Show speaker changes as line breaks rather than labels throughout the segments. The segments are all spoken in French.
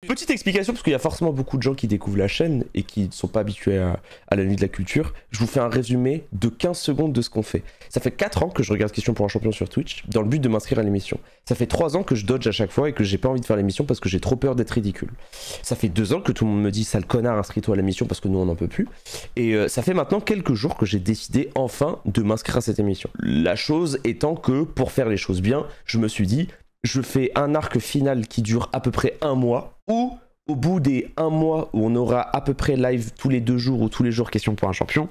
Petite explication, parce qu'il y a forcément beaucoup de gens qui découvrent la chaîne et qui ne sont pas habitués à la nuit de la culture. Je vous fais un résumé de 15 secondes de ce qu'on fait. Ça fait 4 ans que je regarde Question pour un champion sur Twitch, dans le but de m'inscrire à l'émission. Ça fait 3 ans que je dodge à chaque fois et que j'ai pas envie de faire l'émission parce que j'ai trop peur d'être ridicule. Ça fait 2 ans que tout le monde me dit sale connard, inscris-toi à l'émission parce que nous on n'en peut plus. Et ça fait maintenant quelques jours que j'ai décidé enfin de m'inscrire à cette émission. La chose étant que pour faire les choses bien, je me suis dit je fais un arc final qui dure à peu près 1 mois, ou au bout des 1 mois où on aura à peu près live tous les 2 jours ou tous les jours Question pour un champion,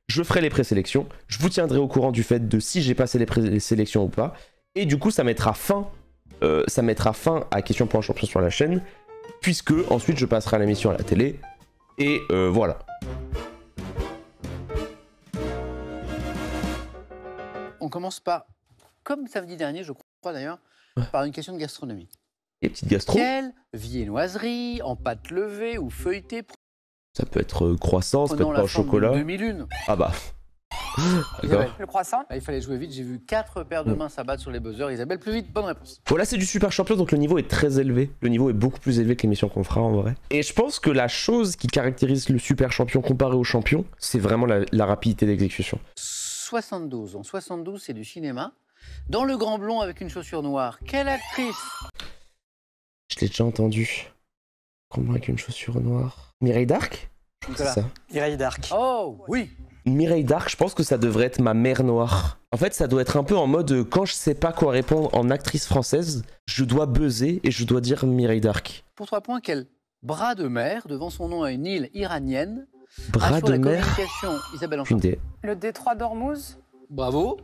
je ferai les présélections, je vous tiendrai au courant du fait de si j'ai passé les présélections ou pas, et du coup ça mettra fin à Question pour un champion sur la chaîne, puisque ensuite je passerai à l'émission à la télé, et voilà.
On commence par, comme samedi dernier, je crois d'ailleurs, par une question de gastronomie.
Et petite gastro.
Quelle viennoiserie en pâte levée ou feuilletée
ça peut être croissant, ça peut être pain au chocolat.
2001.
Ah bah.
Isabelle,
le croissant.
il fallait jouer vite, j'ai vu 4 paires de mains s'abattre sur les buzzers. Isabelle, plus vite, bonne réponse.
Voilà, c'est du super champion, donc le niveau est très élevé. Le niveau est beaucoup plus élevé que l'émission qu'on fera en vrai. Et je pense que la chose qui caractérise le super champion comparé au champion, c'est vraiment la rapidité d'exécution.
72. En 72, c'est du cinéma. Dans Le Grand Blond avec une chaussure noire, quelle actrice?
Je l'ai déjà entendu. Comment avec une chaussure noire? Mireille d'Arc? C'est ça.
Mireille d'Arc.
Oh, oui.
Mireille d'Arc, je pense que ça devrait être ma mère noire. En fait, ça doit être un peu en mode quand je sais pas quoi répondre en actrice française, je dois buzzer et je dois dire Mireille d'Arc.
Pour 3 points, quel bras de mer devant son nom à une île iranienne
Bras de
la
mer?
communication, Isabelle
Une idée.
Le détroit d'Ormuz.
Bravo.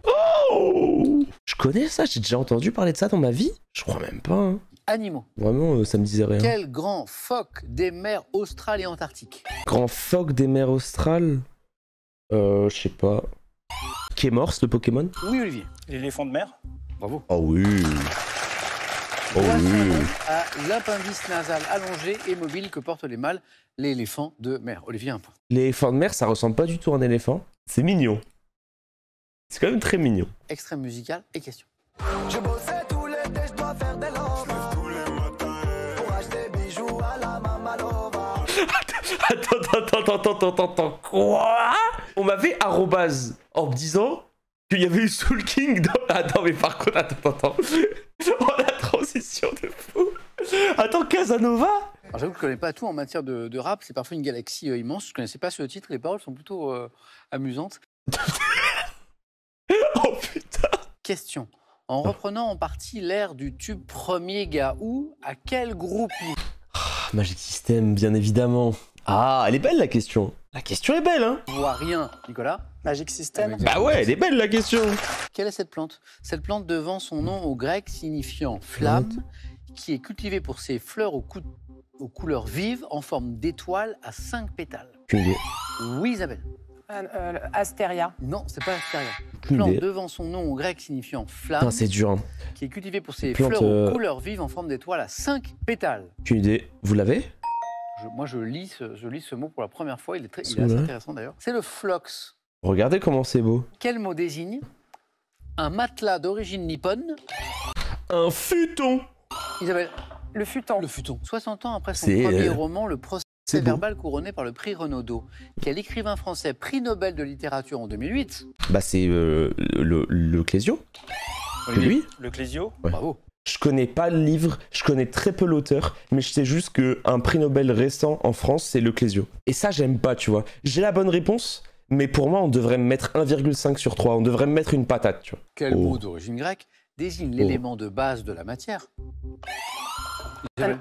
Oh, je connais ça, j'ai déjà entendu parler de ça dans ma vie? Je crois même pas. Hein.
Animaux.
Vraiment, ça me disait rien.
Quel grand phoque des mers australes et antarctiques?
Grand phoque des mers australes? Je sais pas. Kémors, le Pokémon?
Oui, Olivier.
L'éléphant de mer.
Bravo.
Oh oui. Oh oui.
À l'appendice nasal allongé et mobile que portent les mâles, l'éléphant de mer. Olivier, un point.
L'éléphant de mer, ça ressemble pas du tout à un éléphant. C'est mignon. C'est quand même très mignon.
Extrait musical et question.
Je bossais tout l'été, je dois faire des lovas. Tous les matins pour acheter bijoux à la Mamalova.
Attends, quoi? On m'avait arrobase en me disant qu'il y avait eu Soul King dans... Attends, mais par contre, attends. Oh, la transition de fou. Attends, Casanova?
Alors j'avoue que je connais pas tout en matière de rap, c'est parfois une galaxie immense. Je connaissais pas ce titre, les paroles sont plutôt amusantes.
Oh putain.
Question. En reprenant en partie l'air du tube Premier gars où, à quel groupe?
Magic System, bien évidemment. Ah, elle est belle la question. La question est belle, hein?
Je vois rien, Nicolas.
Magic System.
Bah ouais, elle est belle la question.
Quelle est cette plante? Cette plante devant son nom au grec signifiant flamme, qui est cultivée pour ses fleurs aux couleurs vives en forme d'étoile à 5 pétales.
Aucune idée.
Oui, Isabelle.
Astéria.
Non, c'est pas Astéria.
Aucune
Plante
idée.
devant son nom au grec signifiant flamme,
Putain, c'est dur. Hein.
qui est cultivée pour ses
Plante,
fleurs aux couleurs vives en forme d'étoile à 5 pétales.
Aucune idée. Vous l'avez?
Moi, je lis ce mot pour la première fois. Il est assez intéressant d'ailleurs. C'est le phlox.
Regardez comment c'est beau.
Quel mot désigne un matelas d'origine nippone?
Un futon.
Isabelle.
Le futon.
Le futon. 60 ans après son
C'est,
premier roman, Le procès
c'est beau.
verbal couronné par le prix Renaudot. Quel écrivain français prix Nobel de littérature en 2008?
Bah c'est le Clésio. C'est lui.
Le Clésio.
Ouais.
Bravo.
Je connais pas le livre, je connais très peu l'auteur, mais je sais juste qu'un prix Nobel récent en France, c'est le Clésio. Et ça, j'aime pas, tu vois. J'ai la bonne réponse, mais pour moi, on devrait me mettre 1,5 sur 3. On devrait me mettre une patate, tu vois.
Quel mot d'origine grecque désigne l'élément de base de la matière? Isabelle.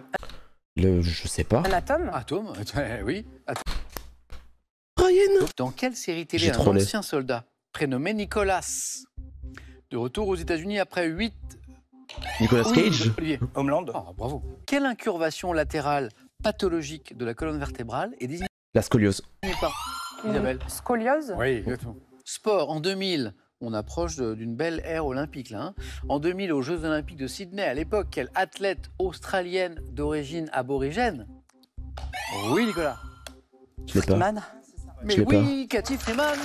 Je sais pas.
Un atome.
Atome. Oui. Atome.
Ryan.
Dans quelle série télé
J'ai
un
trollé.
ancien soldat prénommé Nicolas, de retour aux États-Unis après 8...
Nicolas Cage.
Olivier.
Homeland.
Oh, bravo. Quelle incurvation latérale pathologique de la colonne vertébrale est désignée
La scoliose.
par Isabelle?
Scoliose.
Oui, exactement. Sport, en 2000, on approche d'une belle ère olympique là. Hein. En 2000, aux Jeux Olympiques de Sydney, à l'époque, quelle athlète australienne d'origine aborigène? Oui, Nicolas.
Je l'ai pas.
Man.
Mais
l'ai
oui, Cathy Freeman.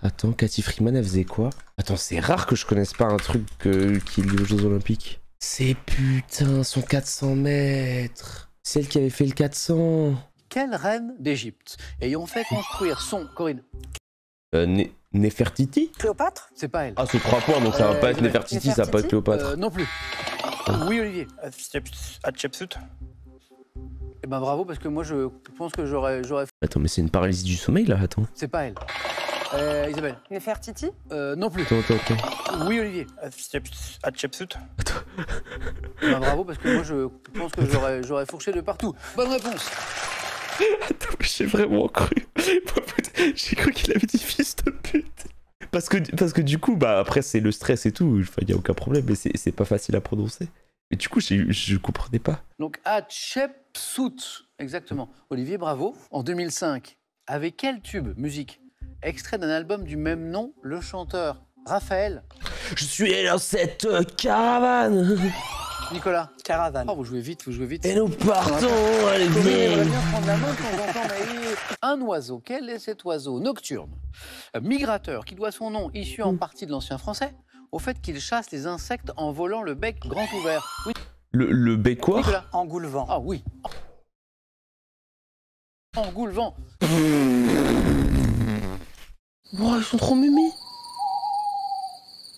Attends, Cathy Freeman, elle faisait quoi? Attends, c'est rare que je connaisse pas un truc qui est lié aux Jeux Olympiques. C'est putain, son 400 mètres. Celle qui avait fait le 400.
Quelle reine d'Égypte ayant fait construire son... Corinne,
Nefertiti?
Cléopâtre?
c'est pas elle.
Ah, c'est 3 points, donc ça va pas être Nefertiti, ça va pas être Cléopâtre.
Non plus. Oui, Olivier.
Hatshepsut.
Eh ben bravo, parce que moi je pense que j'aurais...
Attends, mais c'est une paralysie du sommeil là, attends.
C'est pas elle. Isabelle.
Nefertiti?
Non plus.
Attends.
Oui, Olivier.
Hatshepsut.
Eh ben bravo, parce que moi je pense que j'aurais fourché de partout. Bonne réponse.
Attends, mais j'ai vraiment cru. J'ai cru qu'il avait dit fils de pute. Parce que du coup, bah après c'est le stress et tout, enfin y a aucun problème, mais c'est pas facile à prononcer. Et du coup, je comprenais pas.
Donc Hatshepsut, exactement. Olivier, bravo. En 2005, avec quel tube musique extrait d'un album du même nom, le chanteur Raphaël?
Je suis dans cette caravane.
Nicolas.
Caravane.
Oh, vous jouez vite, vous jouez vite.
Et nous partons, allez
Corinne, on va
viens.
bien prendre la main de temps en temps, mais un oiseau, quel est cet oiseau nocturne, migrateur, qui doit son nom, issu en partie de l'ancien français, au fait qu'il chasse les insectes en volant le bec grand ouvert? Oui,
Le bécois.
Nicolas.
Engoulevent.
Ah oui. Engoulevent.
Oh, ils sont trop mimi.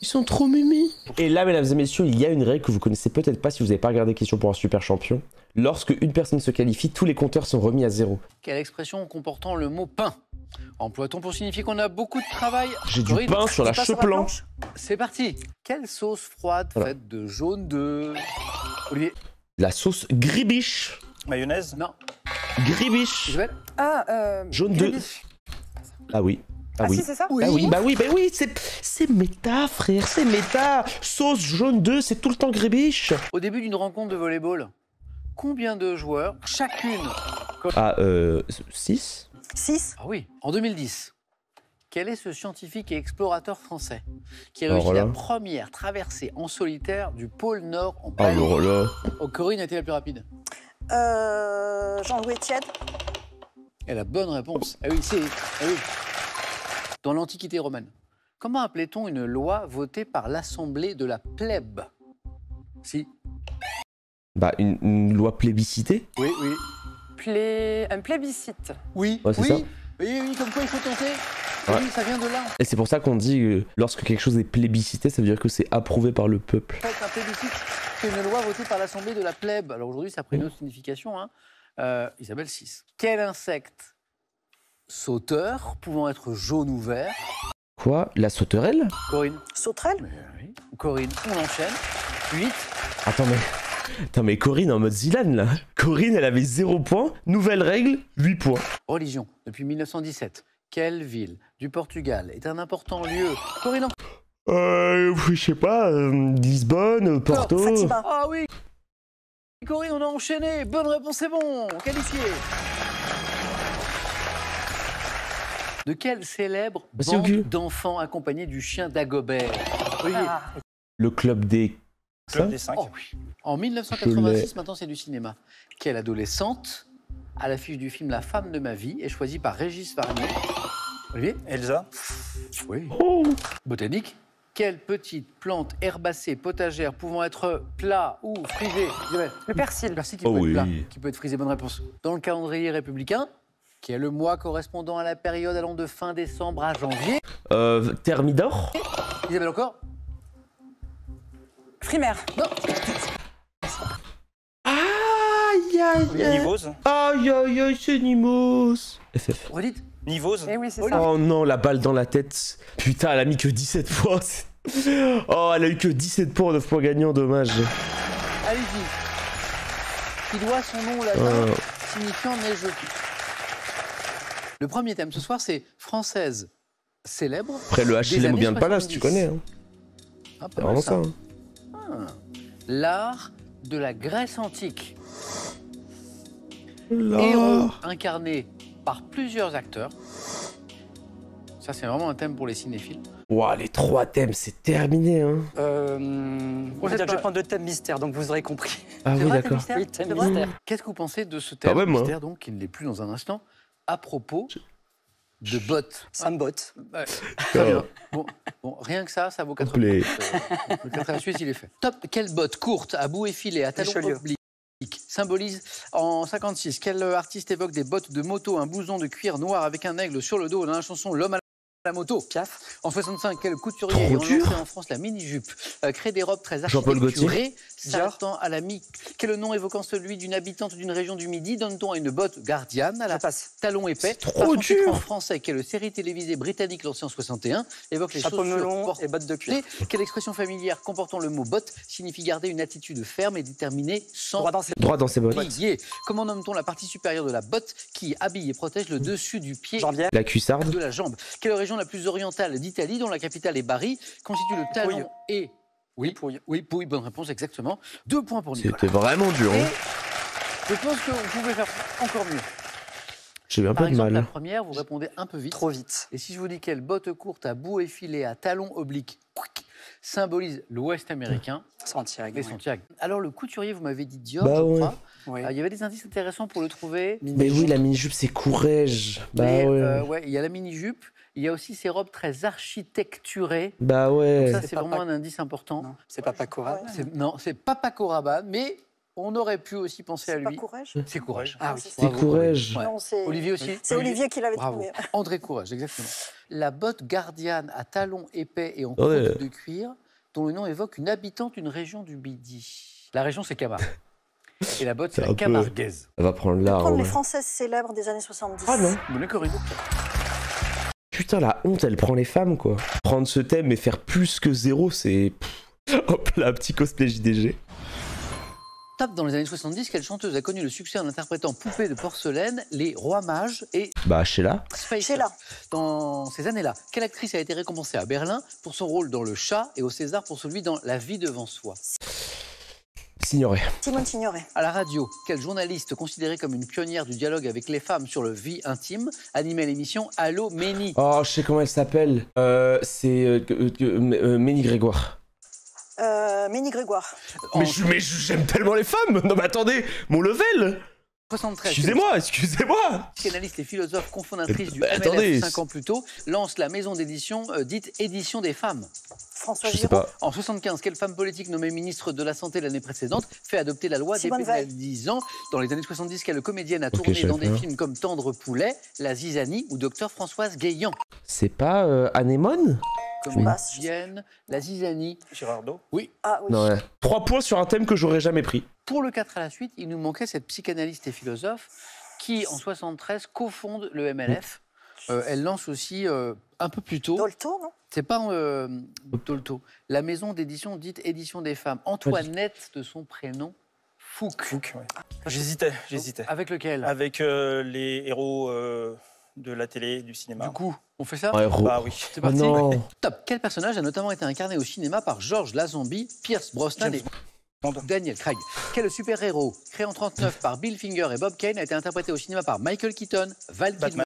Ils sont trop mimi. Et là, mesdames et messieurs, il y a une règle que vous connaissez peut-être pas si vous n'avez pas regardé Question pour un super champion. Lorsque une personne se qualifie, tous les compteurs sont remis à 0.
Quelle expression comportant le mot pain emploie-t-on pour signifier qu'on a beaucoup de travail?
J'ai du
Corinne,
pain sur la
Pas sur la
cheplan.
planche?
C'est parti. Quelle sauce froide
Voilà.
faite de jaune d'œuf? Olivier?
La sauce gribiche.
Mayonnaise.
Non.
Gribiche.
Isabelle?
Ah,
Jaune de-
Gribiche.
Ah oui. Ah
Ah
oui.
si, c'est ça?
Oui.
Bah oui, c'est méta, frère, c'est méta. Sauce jaune d'œuf, c'est tout le temps gribiche.
Au début d'une rencontre de volleyball, combien de joueurs, chacune?
Ah, 6.
6.
Ah oui. En 2010, quel est ce scientifique et explorateur français qui a
Alors
réussi
là.
la première traversée en solitaire du pôle Nord en
Oh
ballon?
là là.
Oh, Corinne a été la plus rapide.
Jean-Louis Tiède.
Et la bonne réponse. Ah oui, ah oui. Dans l'Antiquité romaine, comment appelait-on une loi votée par l'Assemblée de la plèbe? Si.
Bah, une loi plébiscitée.
Oui, oui.
Un plébiscite.
Oui,
Ouais, c'est
oui.
ça.
Oui, comme quoi il faut tenter.
Ouais.
Oui, ça vient de là.
Et c'est pour ça qu'on dit lorsque quelque chose est plébiscité, ça veut dire que c'est approuvé par le peuple.
En fait, un plébiscite, c'est une loi votée par l'Assemblée de la plèbe. Alors aujourd'hui, ça a pris une autre signification. Hein. Isabelle 6. Quel insecte sauteur, pouvant être jaune ou vert?
Quoi? La sauterelle?
Corinne.
Sauterelle.
Oui. Corinne, on enchaîne. 8.
Attends, mais Corinne en mode Zidane là. Corinne, elle avait 0 points. Nouvelle règle, 8 points.
Religion. Depuis 1917, quelle ville du Portugal est un important lieu? Corinne.
Je sais pas, Lisbonne, Porto.
Fatima.
Ah oui. Corinne, on a enchaîné. Bonne réponse, c'est bon. Qualifié. De quelle célèbre
C'est au cul.
bande d'enfants accompagnés du chien d'Agobert? Olivier.
Ah,
Le club des.
Club
Ça
des 5.
Oh oui. En
Je
1986, maintenant c'est du cinéma. Quelle adolescente, à l'affiche du film La femme de ma vie, est choisie par Régis Varnier? Olivier?
Elsa.
Oui.
Oh.
Botanique. Quelle petite plante herbacée potagère pouvant être plat ou frisée? Isabelle.
le persil.
Le persil qui
Oh
peut
oui.
être plat, qui peut être frisé, bonne réponse. Dans le calendrier républicain, qui est le mois correspondant à la période allant de fin décembre à janvier.
Thermidor.
Isabelle encore?
Frimaire.
Non.
Aïe aïe aïe.
Nivose.
Aïe aïe aïe, c'est Nimos. FF.
Redites.
Nivose.
Eh oui, c'est
Oh,
ça.
Oh non, la balle dans la tête. Putain, elle a mis que 17 points. Oh, elle a eu que 17 points, 9 points gagnants, dommage.
Allez-y. Qui doit son nom au latin,
Oh.
signifiant neigeuse. Le premier thème ce soir, c'est française célèbre.
Après, le
Des
HLM ou
années
bien de Palace, tu
70.
connais. Hein.
Ah, pas
C'est
mal,
vraiment ça. Hein.
L'art de la Grèce antique.
Là.
Héros incarné par plusieurs acteurs. Ça, c'est vraiment un thème pour les cinéphiles.
Ouah, les 3 thèmes, c'est terminé. Hein.
On va dire que je vais prendre 2 thèmes mystères, donc vous aurez compris.
Ah
C'est
oui,
vrai,
d'accord.
thème
Oui,
mystère
thème
C'est vrai
mystère.
Qu'est-ce que vous pensez de ce thème
Quand même, hein.
mystère, donc, qui ne l'est plus dans un instant, à propos de bottes?
Ça me botte.
Ouais. Très bien. Bon, rien que ça vaut 4
Complet.
points. Le 4 à la Suisse, il est fait. Top. Quelle botte courte, à bout effilé, à talons
Richelieu.
obliques, Symbolise en 56. Quel artiste évoque des bottes de moto, un blouson de cuir noir avec un aigle sur le dos dans la chanson L'homme à la moto? Piaf. En 65, quel couturier ayant lancé en France la mini-jupe crée des robes très architecturées s'attend à la mi. Quel nom évoquant celui d'une habitante d'une région du Midi donne-t-on à une botte gardienne à la talon épais?
Trop dur.
En français, quelle série télévisée britannique lancée en 61 évoque les
chapeau
chaussures
melon et bottes de cuir?
Quelle expression familière comportant le mot botte signifie garder une attitude ferme et déterminée sans
Droit dans ses bottes.
plier? Comment nomme-t-on la partie supérieure de la botte qui habille et protège le dessus du pied
La cuissarde.
de la jambe? Quelle région la plus orientale d'Italie, dont la capitale est Bari, constitue le talon et... Oui, Pouille, bonne réponse, exactement. 2 points pour Nicolas.
C'était vraiment dur.
Et
Hein.
je pense que vous pouvez faire encore mieux.
J'ai eu un peu
Par
de
exemple,
mal.
la première, vous répondez un peu vite.
Trop vite.
Et si je vous dis quelle botte courte à bout effilé à talons obliques symbolise l'Ouest américain,
Santiago.
les Santiago. Alors le couturier, vous m'avez dit Dior,
Bah
je
ouais.
crois.
Oui.
Il y avait des indices intéressants pour le trouver.
Mais oui, la mini-jupe, c'est courage. Bah
Mais,
ouais.
ouais, il y a la mini-jupe. Il y a aussi ces robes très architecturées.
Bah ouais.
Ça,
C'est
c'est
pas
vraiment un indice important.
Non, c'est pas Paco Rabanne.
Non, c'est pas Paco Rabanne, mais on aurait pu aussi penser à
C'est pas
lui.
Courage.
C'est Courage.
Ah oui.
C'est courage.
Ouais.
Non, c'est
Olivier aussi.
c'est Olivier qui l'avait
Bravo.
trouvé.
André Courage, exactement. La botte gardienne à talons épais et en
Ouais.
croûte de cuir, dont le nom évoque une habitante d'une région du Midi. La région, c'est Camargue. Et la botte, c'est
C'est
la
un peu-
Camarguaise.
Elle va prendre
Prendre
l'arbre.
les Françaises célèbres des années 70.
Ah non.
Bonne corrige.
Putain, la honte, elle prend les femmes, quoi. Prendre ce thème et faire plus que 0, c'est... Hop là, petit cosplay JDG.
Top, dans les années 70, quelle chanteuse a connu le succès en interprétant Poupée de porcelaine, Les Rois Mages et
Bah, Sheila.
Space.
Sheila.
Dans ces années-là, quelle actrice a été récompensée à Berlin pour son rôle dans Le Chat et au César pour celui dans La vie devant soi?
Signoret.
Simone Signoret.
À la radio, quelle journaliste considérée comme une pionnière du dialogue avec les femmes sur le vie intime animait l'émission Allô Méni?
Oh, je sais comment elle s'appelle. C'est Ménie Grégoire.
Ménie Grégoire.
En
Mais j'aime tellement les femmes. Non mais attendez, mon level.
73,
Excusez-moi.
psychanalyste et philosophe cofondatrice du
Attendez.
MLF 5 ans plus tôt, lance la maison d'édition dite Édition des femmes.
François
Je sais
Giraud.
pas.
En 75, quelle femme politique nommée ministre de la Santé l'année précédente fait adopter la loi
Simone Veil.
dépénalisant? Dans les années 70, quelle comédienne a
Ok,
tourné
je
dans
savais
des
pas.
films comme Tendre Poulet, La Zizanie ou Docteur Françoise Guéant?
C'est pas Anémone?
Comédienne, La Zizanie.
Girardot.
Ah oui.
Non, ouais. 3 points sur un thème que j'aurais jamais pris.
Pour le 4 à la suite, il nous manquait cette psychanalyste et philosophe qui, en 73, cofonde le MLF. Elle lance aussi, un peu plus tôt,
Dolto, non?
c'est pas Dolto, la maison d'édition dite Édition des femmes. Antoinette de son prénom, Fouque.
Fouque, ouais. J'hésitais.
Avec lequel?
Avec les héros de la télé et du cinéma.
Du coup, on fait ça?
Ouais,
Bah oui.
C'est
Oh
parti.
non.
Top. Quel personnage a notamment été incarné au cinéma par Georges Lazenby, Pierce Brosnan et Daniel Craig? Quel super-héros, créé en 1939 par Bill Finger et Bob Kane, a été interprété au cinéma par Michael Keaton, Val Kilmer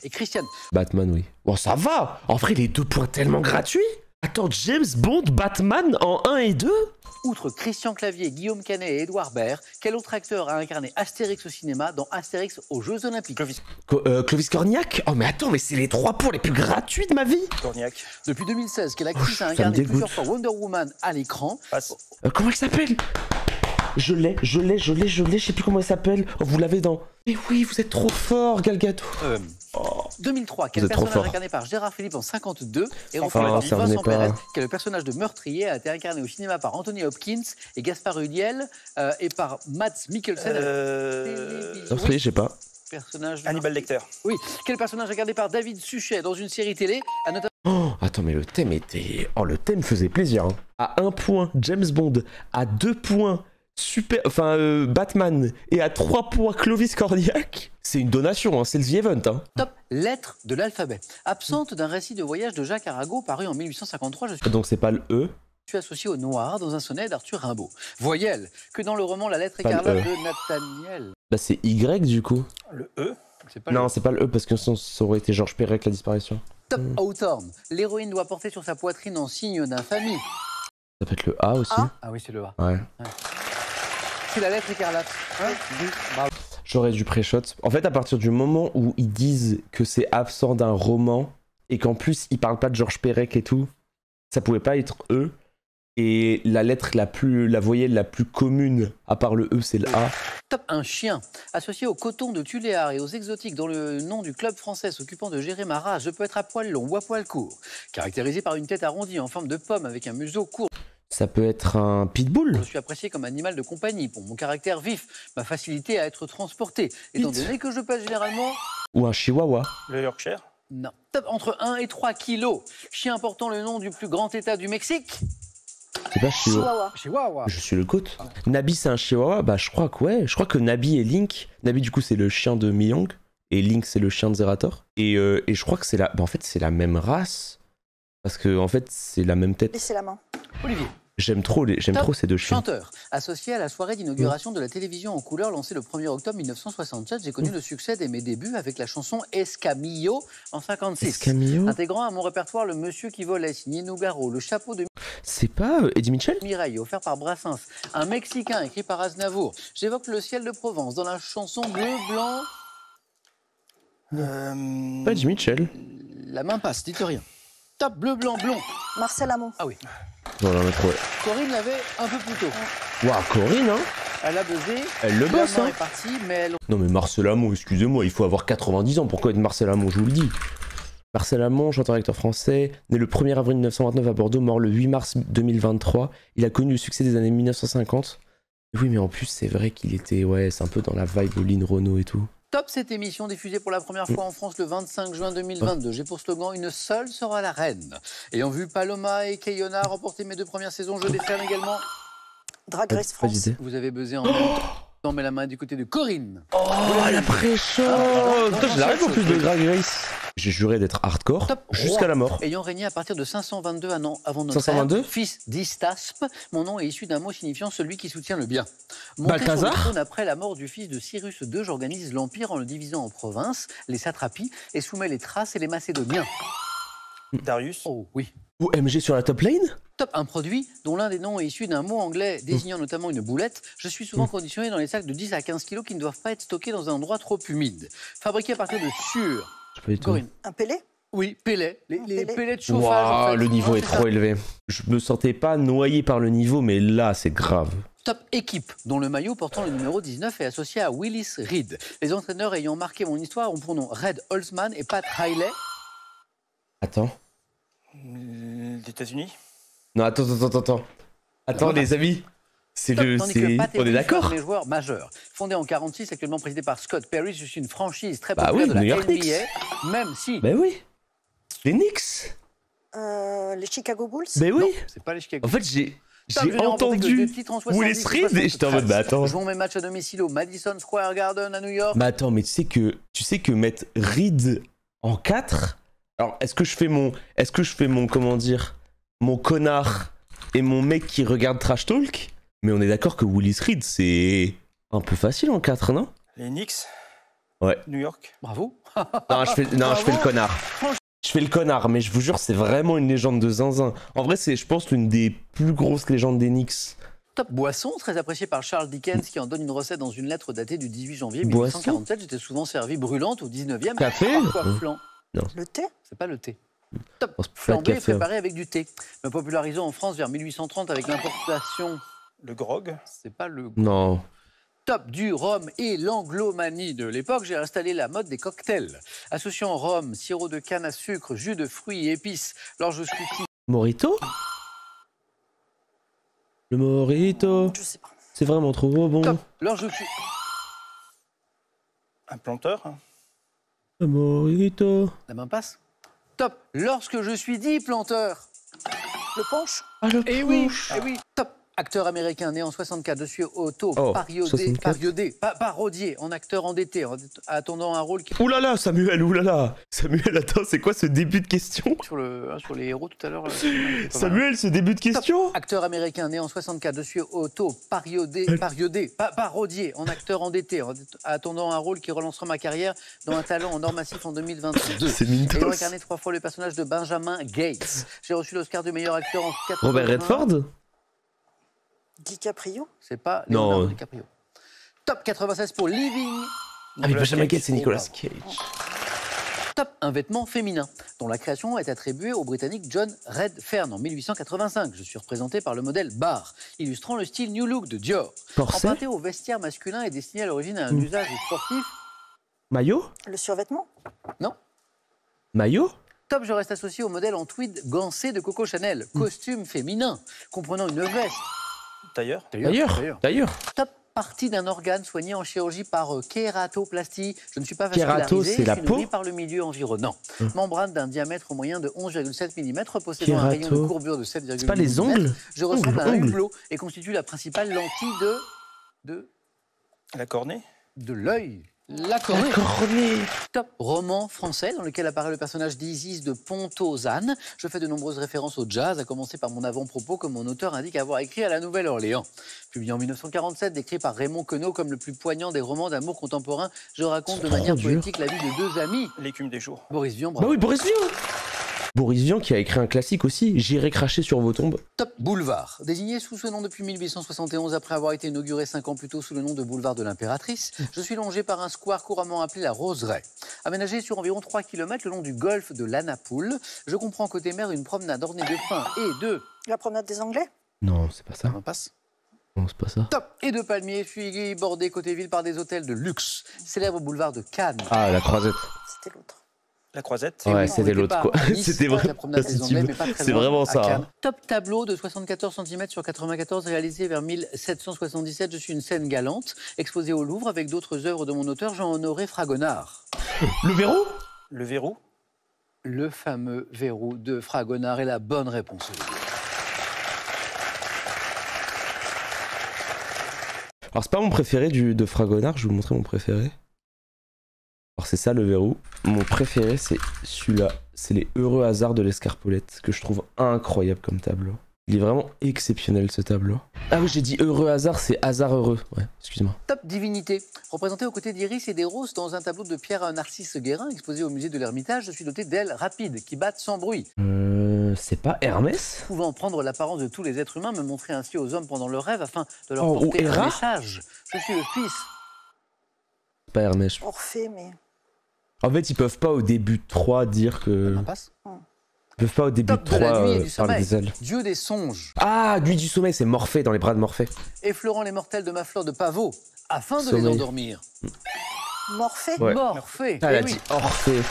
et Christian?
Batman, oui. Bon, ça va. En vrai, les 2 points tellement gratuits. Attends, James Bond, Batman en 1 et 2?
Outre Christian Clavier, Guillaume Canet et Édouard Baird, quel autre acteur a incarné Astérix au cinéma dans Astérix aux Jeux Olympiques?
Clovis Cornillac? Oh, mais attends, mais c'est les 3 points les plus gratuits de ma vie.
Cornillac.
Depuis 2016, quelle actrice a
Ça me
incarné
dégoûte.
plusieurs fois Wonder Woman à l'écran?
Passe.
Comment elle s'appelle? Je l'ai, je sais plus comment elle s'appelle. Oh, vous l'avez dans... Mais oui, vous êtes trop fort, Gal Gadot.
2003, quel
Vous êtes trop
personnage
fort.
incarné par Gérard Philippe en 52 et
Enfin,
refait par
ça revenait
Vincent
pas.
Perez? Quel personnage de meurtrier a été incarné au cinéma par Anthony Hopkins et Gaspard Ulliel et par Mads Mikkelsen?
Non, je sais pas.
Personnage de
Hannibal Lecter.
Oui. Quel personnage incarné par David Suchet dans une série télé a notamment...
Oh, attends, mais le thème était... Oh, le thème faisait plaisir. Hein. À 1 point, James Bond. À 2 points, Batman. Et à 3 points, Clovis Cornillac. C'est une donation, hein. C'est le The Event. Hein.
Top lettre de l'alphabet. Absente d'un récit de voyage de Jacques Arago paru en 1853, je
Donc c'est pas le E.
suis associé au noir dans un sonnet d'Arthur Rimbaud. Voyelle, que dans le roman La lettre
Pas le
écarlate
E.
de Nathaniel.
Bah c'est Y du coup.
Le E.
C'est pas
Non, c'est pas le E parce que sinon ça aurait été Georges Perec la disparition.
Top Hawthorne. L'héroïne doit porter sur sa poitrine en signe d'infamie.
Ça peut être le A aussi.
Ah oui, c'est le A.
Ouais.
C'est la lettre écarlate. Bravo.
J'aurais dû pré-shot. En fait, à partir du moment où ils disent que c'est absent d'un roman et qu'en plus ils parlent pas de Georges Perec et tout, ça pouvait pas être eux. Et la voyelle la plus commune, à part le E, c'est le A.
Top, un chien. Associé au coton de Tuléar et aux exotiques dont le nom du club français s'occupant de gérer ma race, je peux être à poil long ou à poil court. Caractérisé par une tête arrondie en forme de pomme avec un museau court.
Ça peut être un pitbull.
Je suis apprécié comme animal de compagnie pour mon caractère vif, ma facilité à être transporté. Étant donné que je pèse généralement...
Ou un chihuahua.
Le Yorkshire.
Non. Top, entre 1 et 3 kilos. Chien portant le nom du plus grand état du Mexique.
C'est pas chihuahua.
Chihuahua.
Je suis le côte. Nabi, c'est un chihuahua? Bah, je crois que ouais. Je crois que Nabi et Link. Nabi, du coup, c'est le chien de Miyong. Et Link, c'est le chien de Zerator. Et je crois que c'est la... Bah, en fait, c'est la même race. Parce que, en fait, c'est la même tête.
Laissez la main.
Olivier.
J'aime trop ces deux chiens.
Chanteur. Associé à la soirée d'inauguration de la télévision en couleur lancée le 1er octobre 1967, j'ai connu le succès dès mes débuts avec la chanson Escamillo en 56.
Escamillo.
Intégrant à mon répertoire Le Monsieur qui volait, signé Nougaro, Le Chapeau de
C'est pas Eddie Mitchell?
Mireille, offert par Brassens, Un Mexicain écrit par Aznavour. J'évoque le ciel de Provence dans la chanson Bleu, Blanc...
Pas Eddie Mitchell.
La main passe, dites rien. Top, Bleu, Blanc, Blond.
Marcel Amont.
Ah oui.
Voilà, on a trouvé.
Corinne l'avait un peu plus tôt.
Waouh, Corinne, hein?
Elle a buzzé.
Elle le bosse,
La main
hein?
est partie, mais elle...
Non mais Marcel Amont, excusez-moi, il faut avoir 90 ans pour connaître Marcel Amont, je vous le dis. Marcel Amont, chanteur et acteur français, né le 1er avril 1929 à Bordeaux, mort le 8 mars 2023. Il a connu le succès des années 1950. Oui, mais en plus, c'est vrai qu'il était, ouais, c'est un peu dans la vibe Lynn Renault et tout.
Top, cette émission diffusée pour la première fois en France le 25 juin 2022. J'ai pour slogan « Une seule sera la reine ». Ayant vu Paloma et Kayona remporter mes 2 premières saisons, je décerne également...
Drag Race
Pas
France.
d'idée.
Vous avez buzzé en même temps, mais la main du côté de Corinne.
Oh, la pré-show! Putain, je l'arrête en plus de Drag Race. J'ai juré d'être hardcore
Top,
jusqu'à
roi.
la mort.
Ayant régné à partir de 522 avant notre
522?
ère, fils d'Istaspe, mon nom est issu d'un mot signifiant celui qui soutient le bien. Monté sur le
Balthazar?
trône après la mort du fils de Cyrus II, j'organise l'Empire en le divisant en provinces, les satrapies, et soumets les Thraces et les Macédoniens.
Darius.
Oh oui.
Ou MG sur la top lane?
Top, un produit dont l'un des noms est issu d'un mot anglais désignant notamment une boulette. Je suis souvent conditionné dans les sacs de 10 à 15 kg qui ne doivent pas être stockés dans un endroit trop humide. Fabriqué à partir de sueur.
Je sais pas du tout.
Corinne.
Un Pélé.
Oui, pellets. Les
Pellets.
pellets de chauffage.
Waouh,
en fait.
le niveau
Ouais,
est
c'est
trop
ça.
élevé. Je me sentais pas noyé par le niveau, mais là, c'est grave.
Top équipe, dont le maillot portant le numéro 19 est associé à Willis Reed. Les entraîneurs ayant marqué mon histoire ont pour nom Red Holzman et Pat Riley.
Attends.
Les États-Unis.
Non, attends. Attends, les amis. C'est
Top,
le.
tandis que
c'est-
Pat
On est
Ellis,
d'accord?
un des joueurs majeurs. Fondé en 46, actuellement présidé par Scott Perry, je suis une franchise très
Bah
populaire
oui,
de
New
la
York
NBA,
Knicks.
même si...
Ben oui. Les Knicks.
Les Chicago Bulls.
Ben oui.
Non, c'est pas les Chicago.
En fait, j'ai
Top, je n'ai remporté que deux
entendu
titres en 70,
Willis Reed et j'étais en mode, bah attends.
Jouons mes matchs à domicile au Madison Square Garden à New York.
Bah attends, mais tu sais que mettre Reed en 4. Alors, est-ce que je fais mon, comment dire, mon connard et mon mec qui regarde Trash Talk? Mais on est d'accord que Willis Reed, c'est un peu facile en 4, non?
Les Knicks.
Ouais.
New York.
Bravo.
Non, je fais le connard. Je fais le connard, mais je vous jure, c'est vraiment une légende de zinzin. En vrai, c'est, je pense, l'une des plus grosses légendes des Knicks.
Top boisson, très apprécié par Charles Dickens qui en donne une recette dans une lettre datée du 18 janvier
Boisson
1847. J'étais souvent servi brûlante au 19e.
Café
Parfois flan.
Le thé.
C'est pas le thé. Top.
Oh, c'est pas de
Flambé
café, hein.
préparé avec du thé. Me popularisant en France vers 1830 avec l'importation.
Le grog.
C'est pas le
Non.
top du rhum et l'anglomanie de l'époque, j'ai installé la mode des cocktails. Associant rhum, sirop de canne à sucre, jus de fruits et épices. Lors je suis
Morito? Le Morito.
Je sais pas.
C'est vraiment trop bon.
top. Lors je suis
Un planteur.
Le Morito.
la main passe. Top. Lorsque je suis dit planteur.
Le punch.
Ah, le
Eh oui,
punch.
eh oui. Top. Acteur américain né en 64, je suis Otto
Oh,
Parodier,
64.
parodier, en acteur endetté, attendant un rôle qui
Oulala, Samuel, oulala. Samuel, attends, c'est quoi ce début de question?
sur les héros tout à l'heure.
Samuel, ce début de question?
Acteur américain né en 64, je suis Otto Parodier, parodier, en acteur endetté, attendant un rôle qui relancera ma carrière dans un talent en or massif en 2022.
C'est Mintos.
Ayant incarné 3 fois le personnage de Benjamin Gates. J'ai reçu l'Oscar du meilleur acteur en 80.
Robert Redford?
DiCaprio.
C'est pas
Non.
Leonardo DiCaprio. Top 96 pour Living.
Ah, mais Benjamin Gates, c'est Nicolas Cage.
Top, un vêtement féminin, dont la création est attribuée au Britannique John Redfern en 1885. Je suis représenté par le modèle Bar, illustrant le style New Look de Dior.
Corset.
Emprunté au vestiaire masculin et destiné à l'origine à un usage sportif.
Maillot?
Le survêtement?
Non.
Maillot?
Top, je reste associé au modèle en tweed gancé de Coco Chanel, costume féminin, comprenant une veste.
Tailleur.
D'ailleurs.
Top, partie d'un organe soigné en chirurgie par kératoplastie. Je ne suis pas
Kérato,
vascularisé,
c'est la
je suis nourri
peau
par le milieu environnant. Membrane d'un diamètre moyen de 11,7 mm, possédant un rayon
Kérato.
de courbure de 7,8
C'est pas les
mm.
ongles?
Je ressemble à un
Ongles.
hublot et constitue la principale lentille
La cornée.
de l'œil. La cornée. Top, roman français dans lequel apparaît le personnage d'Isis de Pontozane. Je fais de nombreuses références au jazz, à commencer par mon avant-propos que mon auteur indique avoir écrit à la Nouvelle-Orléans. Publié en 1947, décrit par Raymond Queneau comme le plus poignant des romans d'amour contemporain, je raconte de
C'est
manière
trop dur.
poétique la vie de deux amis.
L'écume des jours.
Boris Vian,
Bah
bravo.
oui, Boris Vian. Boris Vian qui a écrit un classique aussi, J'irai cracher sur vos tombes.
Top, boulevard. Désigné sous ce nom depuis 1871 après avoir été inauguré 5 ans plus tôt sous le nom de boulevard de l'Impératrice, je suis longé par un square couramment appelé la Roseraie. Aménagé sur environ 3 km le long du golfe de l'Anapoule, je comprends côté mer une promenade ornée de pins et de...
La promenade des Anglais?
Non, c'est pas ça.
On passe.
Non, c'est pas ça.
Top, et de palmiers, puis bordé côté ville par des hôtels de luxe. Célèbre boulevard de Cannes.
Ah, la croisette.
C'était l'autre.
La croisette.
Et
Ouais,
oui,
c'était
on était
l'autre,
pas
quoi.
à Nice,
C'était
pas
vrai.
la promenade
Si
des
tu
Anglais,
veux.
mais pas très
C'est
loin,
vraiment
à
ça,
Cannes.
hein.
Top tableau de 74 cm sur 94 réalisé vers 1777. Je suis une scène galante, exposée au Louvre avec d'autres œuvres de mon auteur Jean-Honoré Fragonard.
Le verrou?
Le verrou.
Le fameux verrou de Fragonard est la bonne réponse.
Alors c'est pas mon préféré de Fragonard, je vais vous montrer mon préféré. Alors c'est ça le verrou. Mon préféré c'est celui-là, c'est les heureux hasards de l'escarpolette, que je trouve incroyable comme tableau. Il est vraiment exceptionnel ce tableau. Ah oui, j'ai dit heureux hasard, c'est hasard heureux. Ouais, excuse-moi.
Top divinité. Représenté aux côtés d'Iris et des Roses dans un tableau de Pierre Narcisse Guérin exposé au musée de l'Ermitage, je suis doté d'ailes rapides qui battent sans bruit.
C'est pas Hermès?
Pouvant prendre l'apparence de tous les êtres humains, me montrer ainsi aux hommes pendant leur rêve afin de leur
Oh, ou
porter un
Héra?
message. Je suis le fils.
C'est pas Hermès.
Orphée, mais...
En fait, ils peuvent pas au début de 3 dire que...
On passe.
Ils peuvent pas au début
Top
de
de la
3
nuit et du
parler
sommeil.
des ailes.
Dieu des songes.
Ah, nuit du sommeil, c'est Morphée, dans les bras de Morphée.
Effleurant les mortels de ma fleur de pavot afin de les
Sommeil.
endormir.
Morphée?
Ouais.
Morphée.
Ah, elle
Eh
a
oui.
dit Orphée.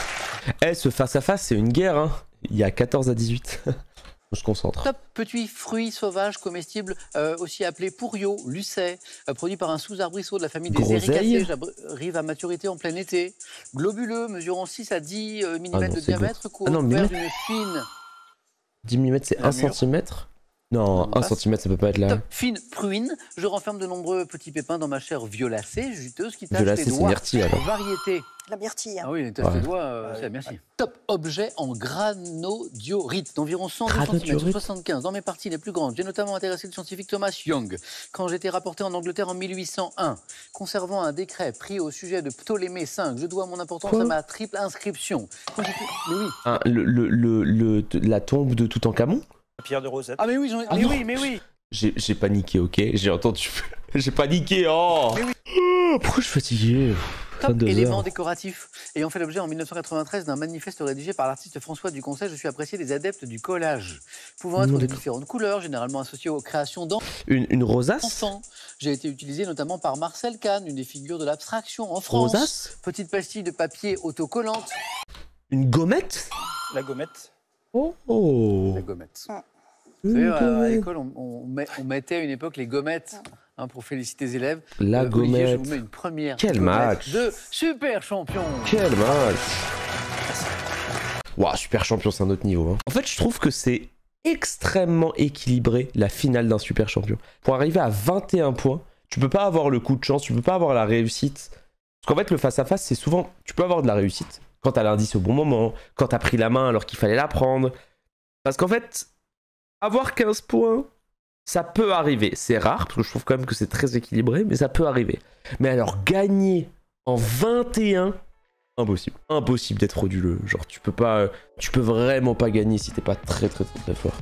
Eh, ce face-à-face, c'est une guerre, hein. Il y a 14 à 18. On se concentre.
Top petit fruit sauvage comestible, aussi appelé pourriot, lucet, produit par un sous-arbrisseau de la famille des
Groseille.
éricacées, arrive à maturité en plein été. Globuleux, mesurant 6 à 10 mm
Ah non,
de
c'est
diamètre,
Ah
couvert
non,
d'une
millimètre.
fine.
10 mm, c'est
La
1
mûre.
cm? Non,
On
1
passe.
cm, ça peut pas être là.
Top fine pruine, je renferme de nombreux petits pépins dans ma chair violacée, juteuse, qui tâche
Violacée,
les
c'est
doigts.
myrtille, alors.
Variété.
La myrtille.
Ah oui, les tâches
Ouais.
les doigts, c'est merci. Top objet en granodiorite d'environ 102 cm sur
Granodiorite.
75. Dans mes parties les plus grandes, j'ai notamment intéressé le scientifique Thomas Young quand j'étais rapporté en Angleterre en 1801. Conservant un décret pris au sujet de Ptolémée V, je dois mon importance
Quoi
à ma triple inscription. Mais oui.
Hein, la tombe de Toutankhamon?
La pierre de Rosette.
Ah mais oui,
Ah non.
mais oui.
J'ai paniqué, ok? J'ai entendu. J'ai paniqué, oh!
Mais oui.
Oh, pourquoi je suis fatigué?
Top
22
élément
heures.
décoratif. Ayant fait l'objet en 1993 d'un manifeste rédigé par l'artiste François Duconseil, je suis apprécié des adeptes du collage. Pouvant être
Non,
de
d'accord.
différentes couleurs, généralement associées aux créations
Une rosace?
d'enfants. J'ai été utilisé notamment par Marcel Kahn, une des figures de l'abstraction en France.
Rosace?
Petite pastille de papier autocollante.
Une gommette?
La gommette.
Oh!
La gommette.
Mmh.
Vous savez,
Une
à
gommette.
l'école, on mettait à une époque les gommettes pour féliciter les élèves.
La
Olivier, je
gommette.
vous mets une première
Quel
gommette
match.
de super champion.
Quel match! Waouh, super champion, c'est un autre niveau. Hein. En fait, je trouve que c'est extrêmement équilibré la finale d'un super champion. Pour arriver à 21 points, tu peux pas avoir le coup de chance, tu peux pas avoir la réussite. Parce qu'en fait, le face-à-face, c'est souvent. Tu peux avoir de la réussite quand t'as l'indice au bon moment, quand t'as pris la main alors qu'il fallait la prendre. Parce qu'en fait, avoir 15 points, ça peut arriver. C'est rare, parce que je trouve quand même que c'est très équilibré, mais ça peut arriver. Mais alors, gagner en 21, impossible. Impossible d'être frauduleux. Genre, tu peux vraiment pas gagner si t'es pas très très très très fort.